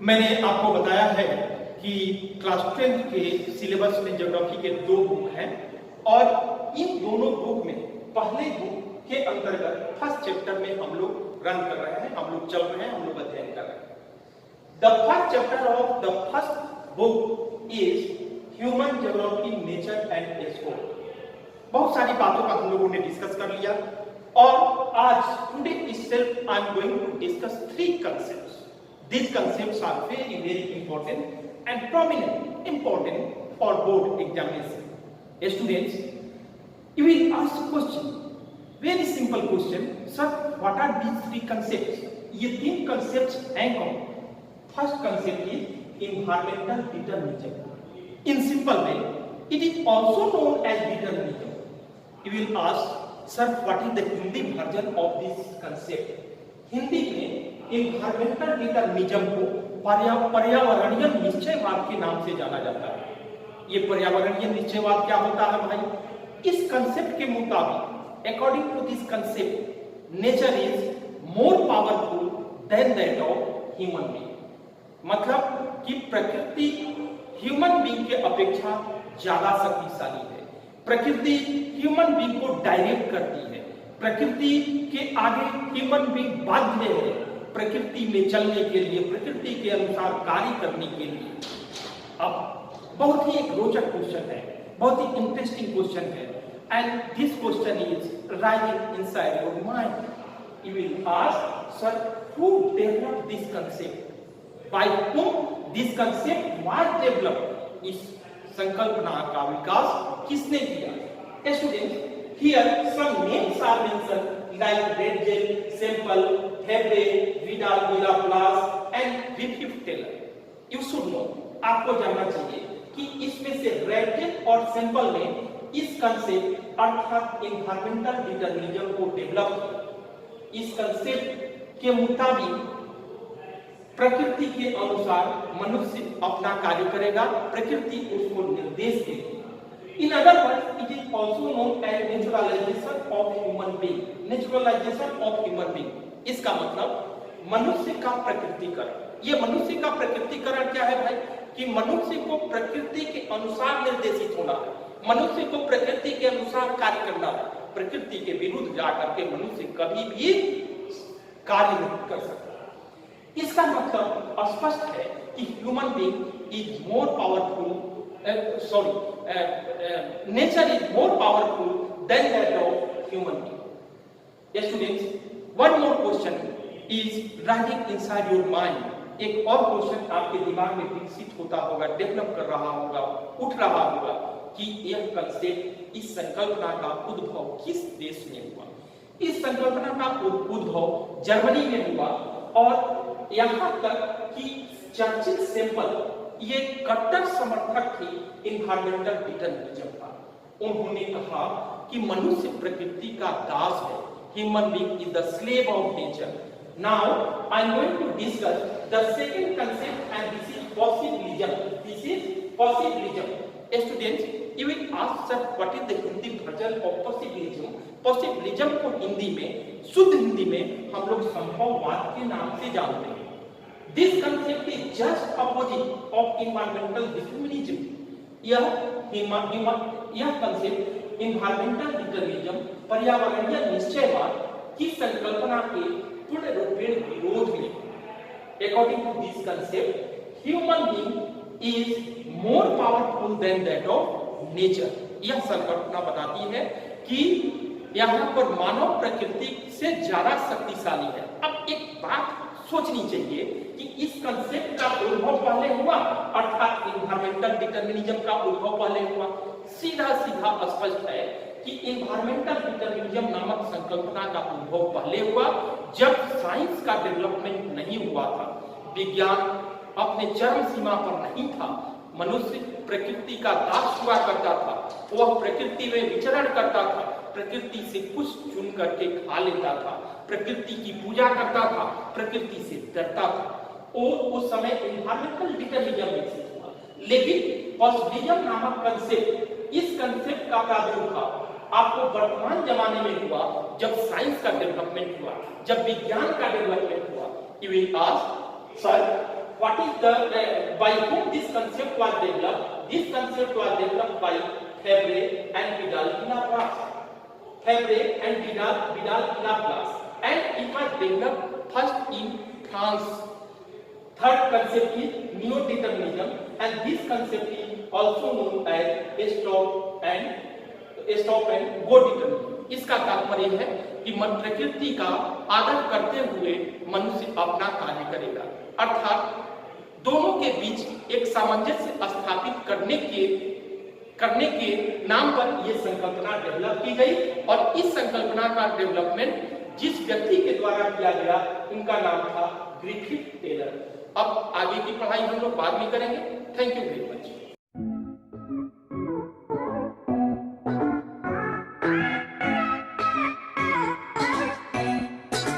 मैंने आपको बताया है कि क्लास 10 के सिलेबस में ज्योग्राफी के 2 बुक हैं और इन दोनों बुक में पहले बुक के अंतर्गत फर्स्ट चैप्टर में हम लोग रन कर रहे हैं, हम लोग चल रहे हैं, हम लोग अध्ययन कर रहे हैं। The first chapter of the first book is human geography nature and explore. बहुत सारी बातों का हम लोगों ने डिस्कस कर लिया और आज today itself I am going to discuss 3 concepts. These concepts are very important and prominent, important for board examination. Students, you will ask question, very simple question, sir, what are these 3 concepts? ये 3 concepts हैं कौन? First concept is environmental determinism. In simple way, it is also known as determinism. You will ask, sir, what is the Hindi version of this concept? Hindi में environmental determinism को पर्यावरणीय निश्चयवाद के नाम से जाना जाता है। ये पर्यावरणीय निश्चयवाद क्या होता है भाई? इस कंसेप्ट के मुताबिक, according to this concept, nature is more powerful than that of human being. मतलब कि प्रकृति ह्यूमन बीइंग के अपेक्षा ज्यादा शक्तिशाली है। प्रकृति ह्यूमन बीइंग को डायरेक्ट करती है। प्रकृति के आगे ह्यूमन बीइंग बाध्य है प्रकृति में चलने के लिए, प्रकृति के अनुसार कार्य करने के लिए। अब बहुत ही एक रोचक क्वेश्चन है, बहुत ही इंटरेस्टिंग क्वेश्चन है, and this question is rising inside your mind. You will ask, sir, who developed this concept? By whom this concept was developed? इस संकल्पना का विकास किसने किया? Students, here some names are mentioned like Redgel, Semple, Hebre, Vidal, Villa-Plas and Griffith Taylor. You should know, आपको जानना चाहिए कि इसमें से Redgel और Semple ने इस कंसेप्ट अर्थात इन्वायरमेंटल डिटरमिनिज्म को डेवलप किया। इस कंसेप्ट के मुताबिक प्रकृति के अनुसार मनुष्य अपना कार्य करेगा, प्रकृति उसको निर्देश देगी। In other words, it is also known as naturalization of human being. Naturalization of human being. इसका मतलब मनुष्य का प्रकृतिकरण। ये मनुष्य का प्रकृतिकरण क्या है भाई? कि मनुष्य को प्रकृति के अनुसार निर्देशित होना है, मनुष्य को प्रकृति के अनुसार कार्य करना है। प्रकृति के विरुद्ध जाकर के मनुष्य कभी भी कार्य नहीं कर सकता। इसका मतलब स्पष्ट है कि human being is more powerful, nature is more powerful than that of human being. Yes, students, one more question is rising inside your mind. एक और क्वेश्चन आपके दिमाग में विकसित होता होगा, डेवलप कर रहा होगा, उठ रहा होगा कि यह कंसेप्ट, इस संकल्पना का उद्भव किस देश में हुआ? इस संकल्पना का उद्भव जर्मनी में हुआ और यहाँ तक कि चर्चिल सेम्पल ये कट्टर समर्थक थे इन्वायरमेंटल डिटरमिनिज्म का। उन्होंने कहा कि मनुष्य प्रकृति का दास है, human being is the slave of nature. Now I am going to discuss the second concept and this is possibilism. This is possibilism. Students, you will ask, sir, what is the Hindi version of possibilism? Possibilism को हिंदी में, शुद्ध हिंदी में हम लोग संभववाद के नाम से जानते हैं। This concept is just opposite of environmental determinism. यह कंसेप्ट environmental determinism, पर्यावरणीय निश्चयवाद की संकल्पना के पूर्ण रूपेण विरोध में। According to this concept, human being is more powerful than that of nature. यह संकल्पना बताती है कि यहाँ पर मानव प्रकृति से ज्यादा शक्तिशाली है। अब एक बात सोचनी चाहिए कि इस कंसेप्ट का उद्भव पहले हुआ, अर्थात इन्वायरमेंटल डिटरमिनिज्म का उद्भव पहले हुआ। सीधा सीधा स्पष्ट है कि इन्वायरमेंटल डिटरमिनिज्म नामक संकल्पना का उद्भव पहले हुआ जब साइंस का डेवलपमेंट नहीं हुआ था, विज्ञान अपने चरम सीमा पर नहीं था, मनुष्य प्रकृति का दास हुआ करता था, वह प्रकृति में विचरण करता था, प्रकृति से कुछ चुन करके खा लेता था, प्रकृति की पूजा करता था, प्रकृति से डरता था। और उस समय इन्वायरमेंटल डिटरमिनिज्म विकसित हुआ। लेकिन पॉसिबिलिज्म नामक कंसेप्ट, इस कंसेप्ट का प्रादुर्भाव आपको वर्तमान जमाने में हुआ जब साइंस का डेवलपमेंट हुआ, जब विज्ञान का डेवलपमेंट हुआ। You will ask, sir, what is the by whom this concept was developed? This concept was developed by Fabre and Vidal in Laplace. Fabre and Vidal in Laplace, and it was developed first in France. Third concept is neo-determinism, and this concept is also known as stop and go determinism. इसका तात्पर्य है कि प्रकृति का आदर करते हुए मनुष्य अपना कार्य करेगा, अर्थात दोनों के बीच एक सामंजस्य स्थापित करने के नाम पर यह संकल्पना डेवलप की गई, और इस संकल्पना का डेवलपमेंट जिस व्यक्ति के द्वारा किया गया उनका नाम था ग्रिफिथ टेलर। अब आगे की पढ़ाई हम लोग बाद में करेंगे। Thank you very much.